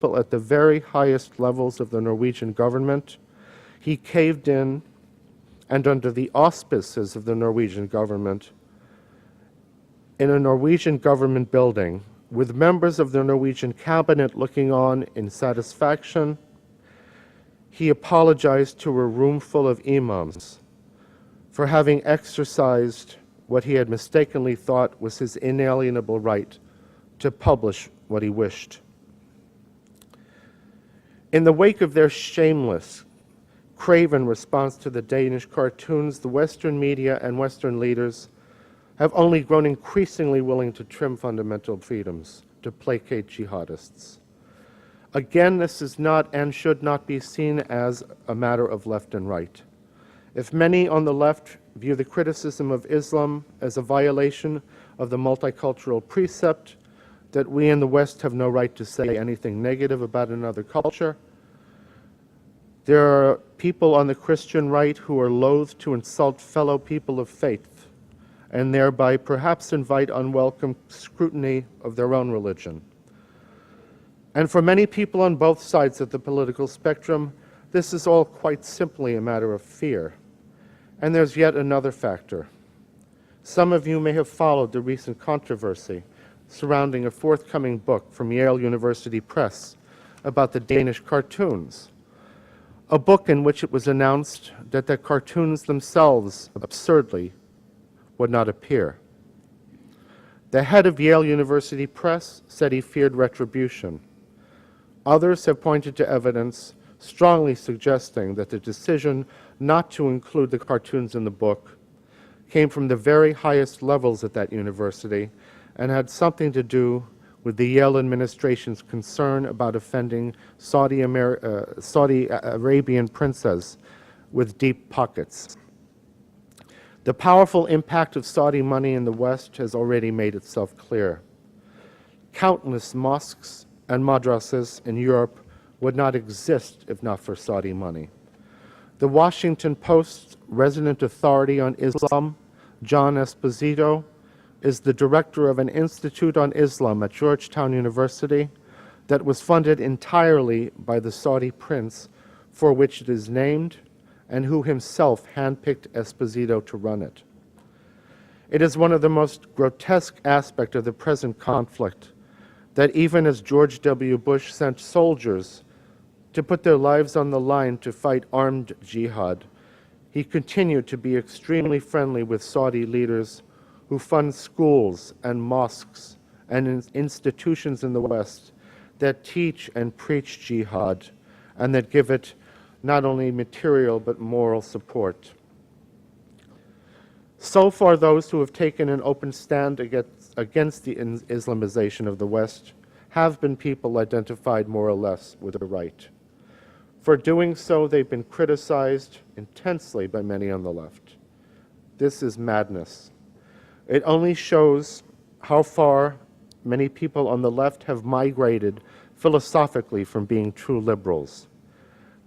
people at the very highest levels of the Norwegian government. He caved in, and under the auspices of the Norwegian government, in a Norwegian government building, with members of the Norwegian cabinet looking on in satisfaction, he apologized to a room full of imams for having exercised what he had mistakenly thought was his inalienable right to publish what he wished. In the wake of their shameless, craven response to the Danish cartoons, the Western media and Western leaders have only grown increasingly willing to trim fundamental freedoms to placate jihadists. Again, this is not and should not be seen as a matter of left and right. If many on the left view the criticism of Islam as a violation of the multicultural precept that we in the West have no right to say anything negative about another culture, there are people on the Christian right who are loath to insult fellow people of faith and thereby perhaps invite unwelcome scrutiny of their own religion. And for many people on both sides of the political spectrum, this is all quite simply a matter of fear. And there's yet another factor. Some of you may have followed the recent controversy surrounding a forthcoming book from Yale University Press about the Danish cartoons, a book in which it was announced that the cartoons themselves, absurdly, would not appear. The head of Yale University Press said he feared retribution. Others have pointed to evidence strongly suggesting that the decision not to include the cartoons in the book came from the very highest levels at that university and had something to do with the Yale administration's concern about offending Saudi Arabian princes with deep pockets. The powerful impact of Saudi money in the West has already made itself clear. Countless mosques and madrasas in Europe would not exist if not for Saudi money. The Washington Post's resident authority on Islam, John Esposito, is the director of an Institute on Islam at Georgetown University that was funded entirely by the Saudi prince for which it is named and who himself handpicked Esposito to run it. It is one of the most grotesque aspects of the present conflict that even as George W. Bush sent soldiers to put their lives on the line to fight armed jihad, he continued to be extremely friendly with Saudi leaders who fund schools and mosques and institutions in the West that teach and preach jihad and that give it not only material but moral support. So far, those who have taken an open stand against the Islamization of the West have been people identified more or less with the right. For doing so, they've been criticized intensely by many on the left. This is madness. It only shows how far many people on the left have migrated philosophically from being true liberals.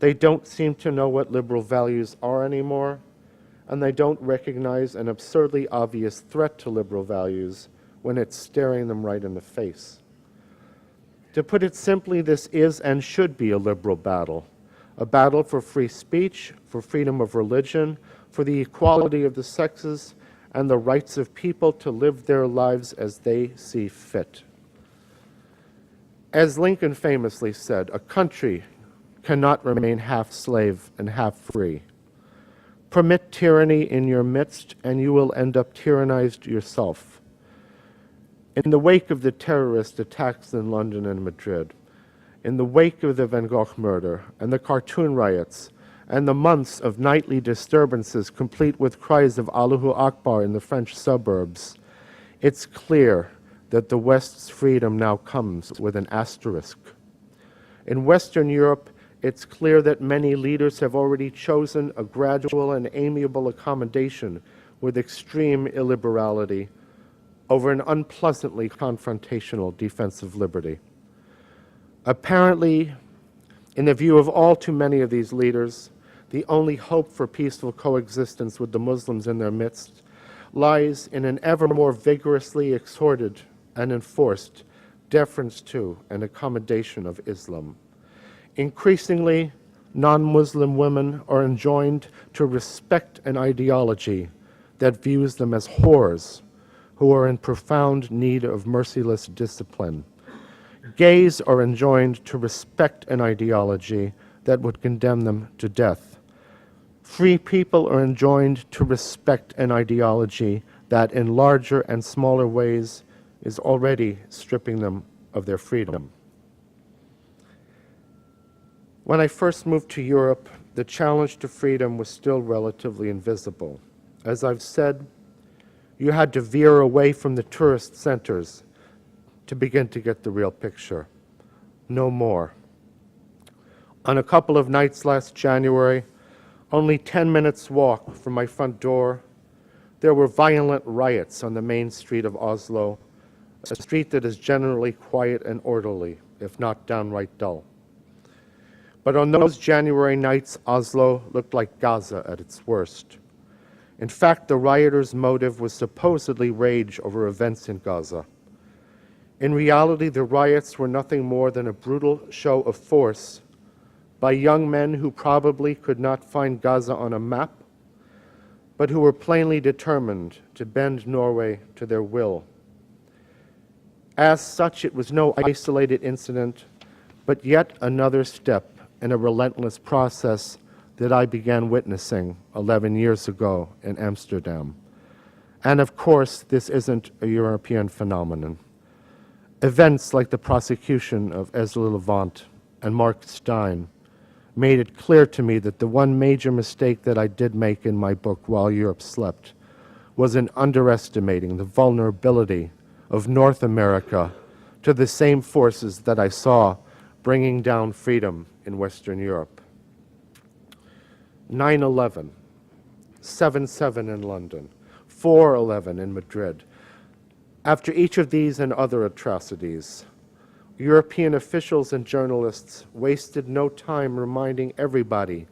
They don't seem to know what liberal values are anymore, and they don't recognize an absurdly obvious threat to liberal values when it's staring them right in the face. To put it simply, this is and should be a liberal battle, a battle for free speech, for freedom of religion, for the equality of the sexes, and the rights of people to live their lives as they see fit. As Lincoln famously said, a country cannot remain half slave and half free. Permit tyranny in your midst, and you will end up tyrannized yourself. In the wake of the terrorist attacks in London and Madrid, in the wake of the Van Gogh murder and the cartoon riots, and the months of nightly disturbances complete with cries of Allahu Akbar in the French suburbs, it's clear that the West's freedom now comes with an asterisk. In Western Europe, it's clear that many leaders have already chosen a gradual and amiable accommodation with extreme illiberality over an unpleasantly confrontational defense of liberty. Apparently, in the view of all too many of these leaders, the only hope for peaceful coexistence with the Muslims in their midst lies in an ever more vigorously exhorted and enforced deference to, and accommodation of Islam. Increasingly, non-Muslim women are enjoined to respect an ideology that views them as whores who are in profound need of merciless discipline. Gays are enjoined to respect an ideology that would condemn them to death. Free people are enjoined to respect an ideology that in larger and smaller ways is already stripping them of their freedom. When I first moved to Europe, the challenge to freedom was still relatively invisible. As I've said, you had to veer away from the tourist centers to begin to get the real picture. No more. On a couple of nights last January, only 10 minutes walk from my front door, there were violent riots on the main street of Oslo, a street that is generally quiet and orderly, if not downright dull. But on those January nights, Oslo looked like Gaza at its worst. In fact, the rioters' motive was supposedly rage over events in Gaza. In reality, the riots were nothing more than a brutal show of force by young men who probably could not find Gaza on a map, but who were plainly determined to bend Norway to their will. As such, it was no isolated incident, but yet another step in a relentless process that I began witnessing 11 years ago in Amsterdam. And of course, this isn't a European phenomenon. Events like the prosecution of Ezra Levant and Mark Stein made it clear to me that the one major mistake that I did make in my book, While Europe Slept, was in underestimating the vulnerability of North America to the same forces that I saw bringing down freedom in Western Europe. 9/11, 7/7 in London, 4/11 in Madrid. After each of these and other atrocities, European officials and journalists wasted no time reminding everybody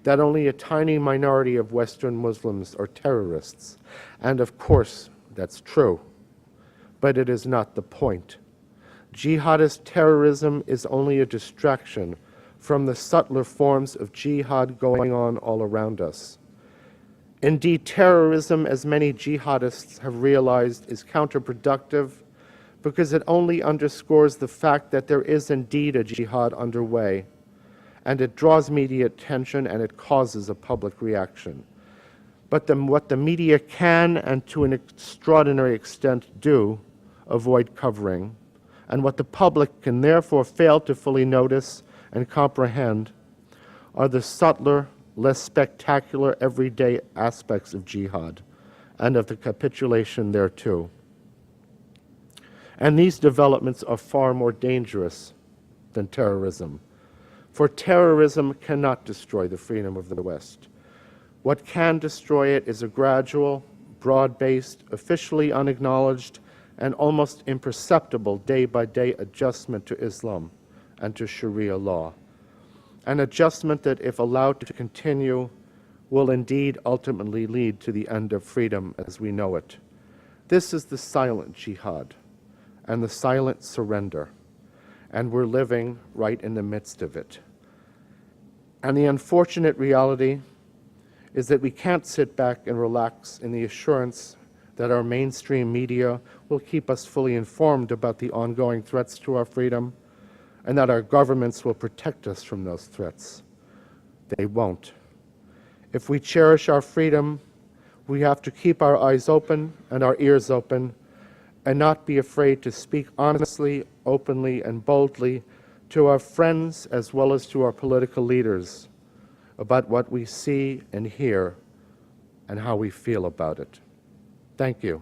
that only a tiny minority of Western Muslims are terrorists. And of course, that's true, but it is not the point. Jihadist terrorism is only a distraction from the subtler forms of jihad going on all around us. Indeed, terrorism, as many jihadists have realized, is counterproductive because it only underscores the fact that there is indeed a jihad underway, and it draws media attention and it causes a public reaction. But what the media can, and to an extraordinary extent do, avoid covering, and what the public can therefore fail to fully notice and comprehend, are the subtler, less spectacular everyday aspects of jihad and of the capitulation thereto. And these developments are far more dangerous than terrorism, for terrorism cannot destroy the freedom of the West. What can destroy it is a gradual, broad-based, officially unacknowledged, and almost imperceptible day-by-day adjustment to Islam and to Sharia law. An adjustment that, if allowed to continue, will indeed ultimately lead to the end of freedom as we know it. This is the silent jihad and the silent surrender, and we're living right in the midst of it. And the unfortunate reality is that we can't sit back and relax in the assurance that our mainstream media will keep us fully informed about the ongoing threats to our freedom, and that our governments will protect us from those threats. They won't. If we cherish our freedom, we have to keep our eyes open and our ears open, and not be afraid to speak honestly, openly, and boldly to our friends as well as to our political leaders about what we see and hear and how we feel about it. Thank you.